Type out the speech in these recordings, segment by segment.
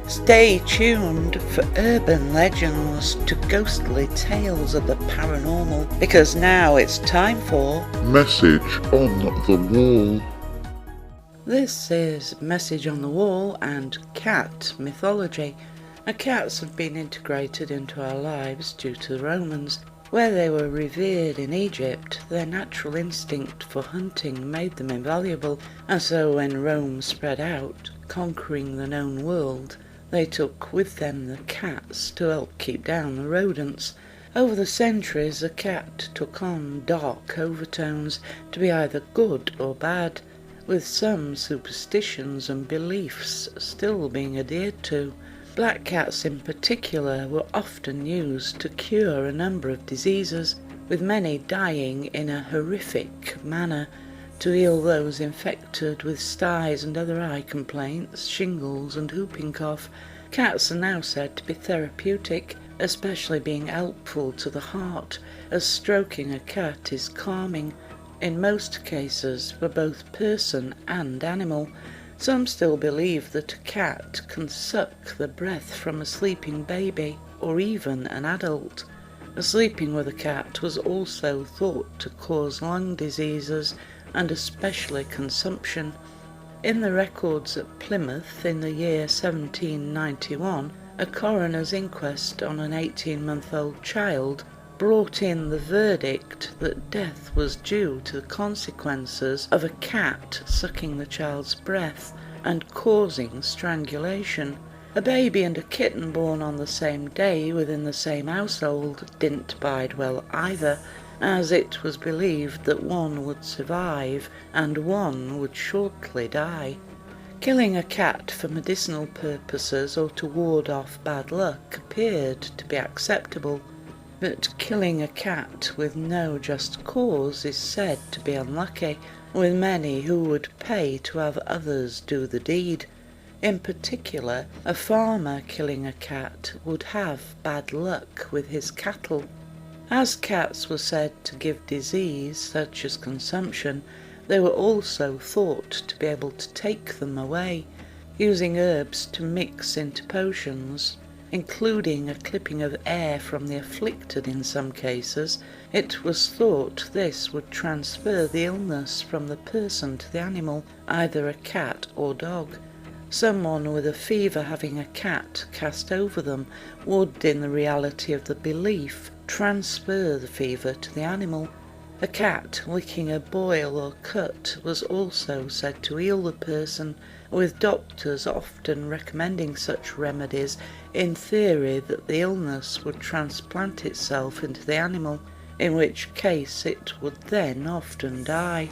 Stay tuned for urban legends to ghostly tales of the paranormal, because now it's time for Message on the Wall. This is Message on the Wall and Cat Mythology. Now, cats have been integrated into our lives due to the Romans. Where they were revered in Egypt, their natural instinct for hunting made them invaluable, and so when Rome spread out, conquering the known world, they took with them the cats to help keep down the rodents. Over the centuries, the cat took on dark overtones to be either good or bad, with some superstitions and beliefs still being adhered to. Black cats in particular were often used to cure a number of diseases, with many dying in a horrific manner. To heal those infected with styes and other eye complaints, shingles and whooping cough, cats are now said to be therapeutic, especially being helpful to the heart, as stroking a cat is calming, in most cases for both person and animal. Some still believe that a cat can suck the breath from a sleeping baby or even an adult. Sleeping with a cat was also thought to cause lung diseases and especially consumption. In the records at Plymouth in the year 1791, a coroner's inquest on an 18-month-old child brought in the verdict that death was due to the consequences of a cat sucking the child's breath and causing strangulation. A baby and a kitten born on the same day within the same household didn't bide well either, as it was believed that one would survive and one would shortly die. Killing a cat for medicinal purposes or to ward off bad luck appeared to be acceptable, but killing a cat with no just cause is said to be unlucky, with many who would pay to have others do the deed. In particular, a farmer killing a cat would have bad luck with his cattle. As cats were said to give disease such as consumption, they were also thought to be able to take them away, using herbs to mix into potions, including a clipping of air from the afflicted in some cases. It was thought this would transfer the illness from the person to the animal, either a cat or dog. Someone with a fever having a cat cast over them would, in the reality of the belief, transfer the fever to the animal. A cat licking a boil or cut was also said to heal the person, with doctors often recommending such remedies in theory that the illness would transplant itself into the animal, in which case it would then often die.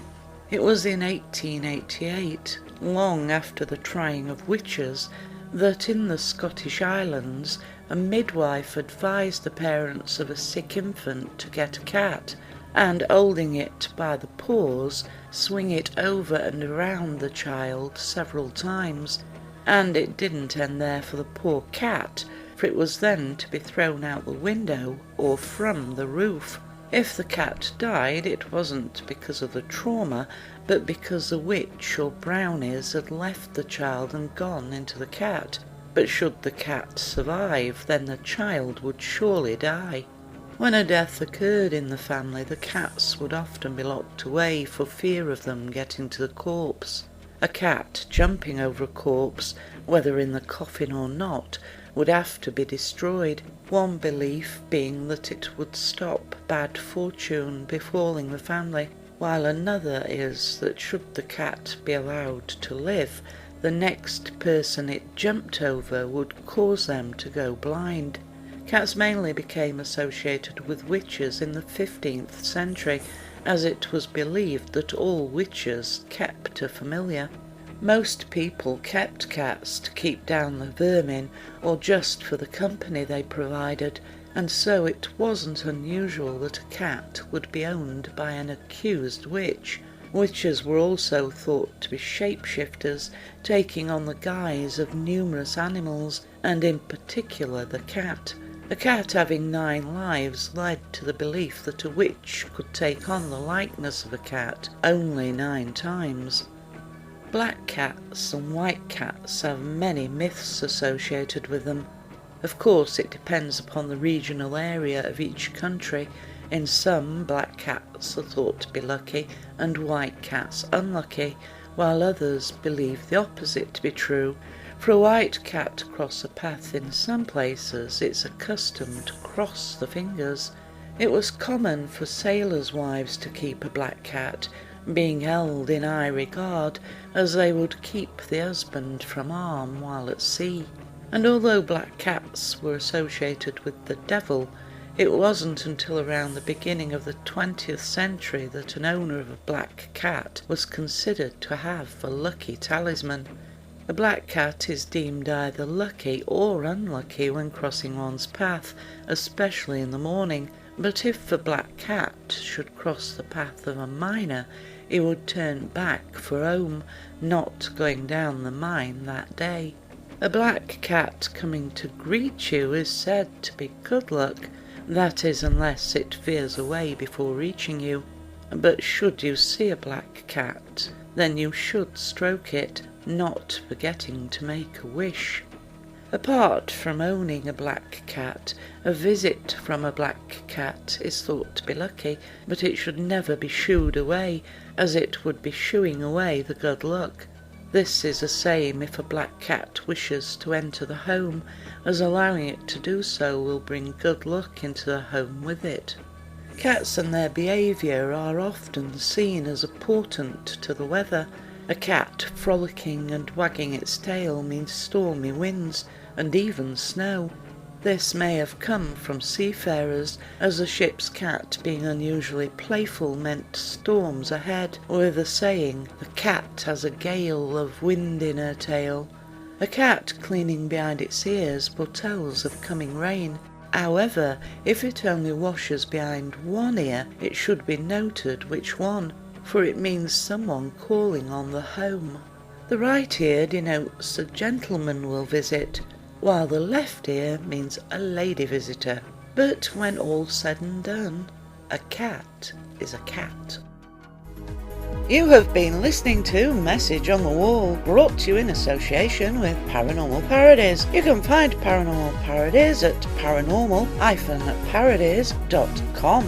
It was in 1888, long after the trying of witches, that in the Scottish Islands a midwife advised the parents of a sick infant to get a cat, and holding it by the paws, swing it over and around the child several times. And it didn't end there for the poor cat, for it was then to be thrown out the window or from the roof. If the cat died, it wasn't because of the trauma, but because the witch or brownies had left the child and gone into the cat. But should the cat survive, then the child would surely die. When a death occurred in the family, the cats would often be locked away for fear of them getting to the corpse. A cat jumping over a corpse, whether in the coffin or not, would have to be destroyed, one belief being that it would stop bad fortune befalling the family, while another is that should the cat be allowed to live, the next person it jumped over would cause them to go blind. Cats mainly became associated with witches in the 15th century, as it was believed that all witches kept a familiar. Most people kept cats to keep down the vermin, or just for the company they provided, and so it wasn't unusual that a cat would be owned by an accused witch. Witches were also thought to be shapeshifters, taking on the guise of numerous animals, and in particular the cat. A cat having 9 lives led to the belief that a witch could take on the likeness of a cat only 9 times. Black cats and white cats have many myths associated with them. Of course, it depends upon the regional area of each country. In some, black cats are thought to be lucky and white cats unlucky, while others believe the opposite to be true. For a white cat to cross a path in some places, it's a custom to cross the fingers. It was common for sailors' wives to keep a black cat, being held in high regard, as they would keep the husband from harm while at sea. And although black cats were associated with the devil, it wasn't until around the beginning of the 20th century that an owner of a black cat was considered to have a lucky talisman. A black cat is deemed either lucky or unlucky when crossing one's path, especially in the morning, but if a black cat should cross the path of a miner, he would turn back for home, not going down the mine that day. A black cat coming to greet you is said to be good luck, that is unless it veers away before reaching you. But should you see a black cat, then you should stroke it, not forgetting to make a wish. Apart from owning a black cat, a visit from a black cat is thought to be lucky, but it should never be shooed away, as it would be shooing away the good luck. This is the same if a black cat wishes to enter the home, as allowing it to do so will bring good luck into the home with it. Cats and their behaviour are often seen as a portent to the weather. A cat frolicking and wagging its tail means stormy winds and even snow. This may have come from seafarers, as a ship's cat being unusually playful meant storms ahead, or the saying, "the cat has a gale of wind in her tail." A cat cleaning behind its ears foretells of coming rain. However, if it only washes behind one ear, it should be noted which one, for it means someone calling on the home. The right ear denotes a gentleman will visit, while the left ear means a lady visitor. But when all's said and done, a cat is a cat. You have been listening to Message on the Wall, brought to you in association with Paranormal Parodies. You can find Paranormal Parodies at paranormal-parodies.com.